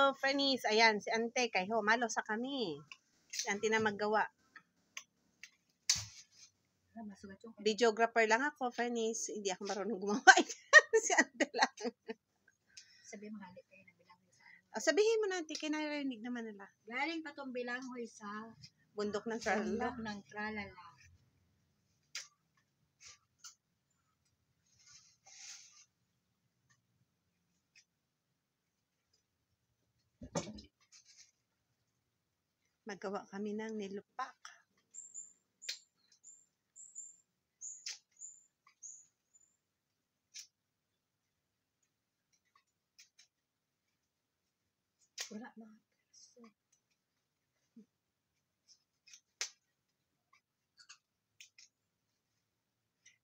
Hello, Fernice. Ayan, si Ante. Kay ho, malo sa kami. Si Ante na maggawa. Videographer lang ako, Fernice. Hindi ako marunong gumawa. Si Ante lang. Sabihin mo halit kayo na bilanghoy sa Sabihin mo na, Ante. Kinarinig naman nila. Galing pa tong bilanghoy sa Bundok ng Tralala. bundok ng Tralala. Magawa kami ng nilupak. Wala na.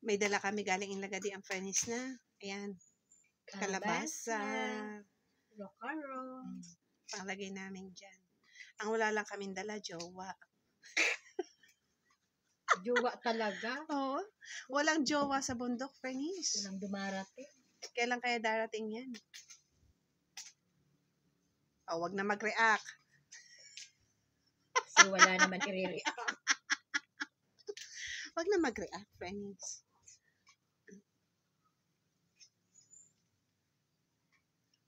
May dala kami galing Ilagadi ang Fernice na. Ayan. Kalabasa. Rokaro. Panglagay namin dyan. Ang wala lang kaming dala, jowa. Jowa talaga. Oo. Walang jowa sa bundok, Fernice. Walang dumarating. Kailan kaya darating yan? Wag na mag-react. So, wala naman i-react. Wag na mag-react, Fernice.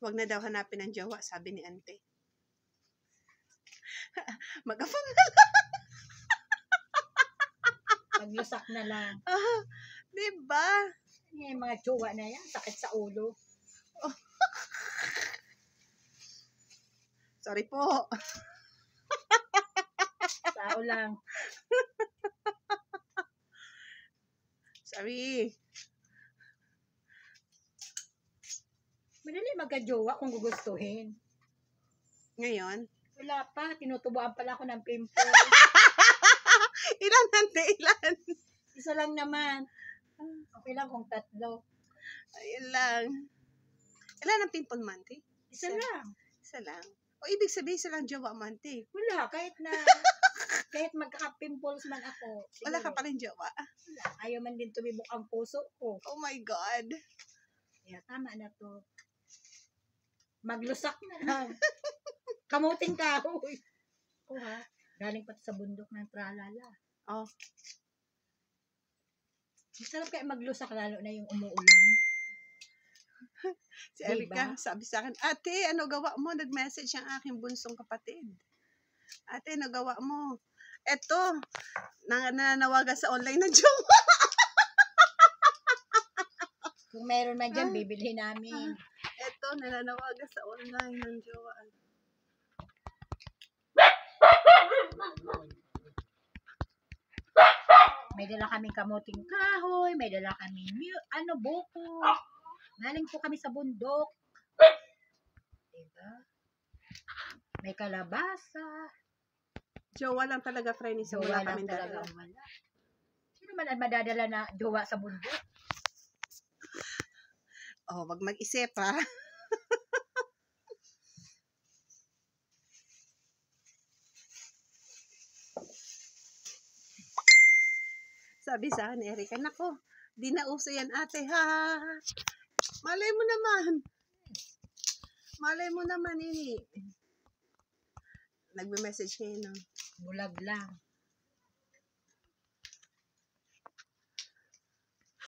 Wag na daw hanapin ng jowa, sabi ni Ante. Mag-afam na lang. Maglusak na lang. Diba? Yung mga jowa na yan, sakit sa ulo. Sorry po. Tao lang. Sorry. Madali magka-jowa kung gugustuhin. Ngayon? Wala pa. Tinutubuan pala ako ng pimple. Ilan, Ante? Ilan? Isa lang naman. Okay lang kung 3. Ayun lang. Ilan ang pimple mo, Ante? Isa lang. Isa lang. O ibig sabihin, isa lang jowa mo, Ante. Wala. Kahit magkaka-pimples man ako. Siguro, Wala ka pa rin jowa. wala. Ayaw man din tumibok ang puso ko. Oh my God. Kaya tama na to. Maglusak na lang. Kamuting kahoy. Ha? Galing pa sa bundok ng Tralala. Oh. Masarap kaya maglusak lalo na yung umuulan. Si Erika, sabi sa akin, Ate, ano gawa mo? Nag-message ang aking bunsong kapatid. Ate, ano gawa mo? Eto, nananawagan sa online ng jowa. Kung meron man dyan, bibili namin. Eto, nananawagan sa online ng jowa. May dala kaming kamuting kahoy, may dala kaming buko. Galing po kami sa bundok. Diba? May kalabasa. Jowa lang talaga, Fernice. Wala Jowa lang kaming talaga. dala. Wala. Sino man ang madadala na jowa sa bundok? Wag mag-isip, ha? Sabi sa akin, Erika, nako, di na uso yan, ate, ha? Malay mo naman. Malay mo naman, Nagme-message kayo, no? Bulag lang.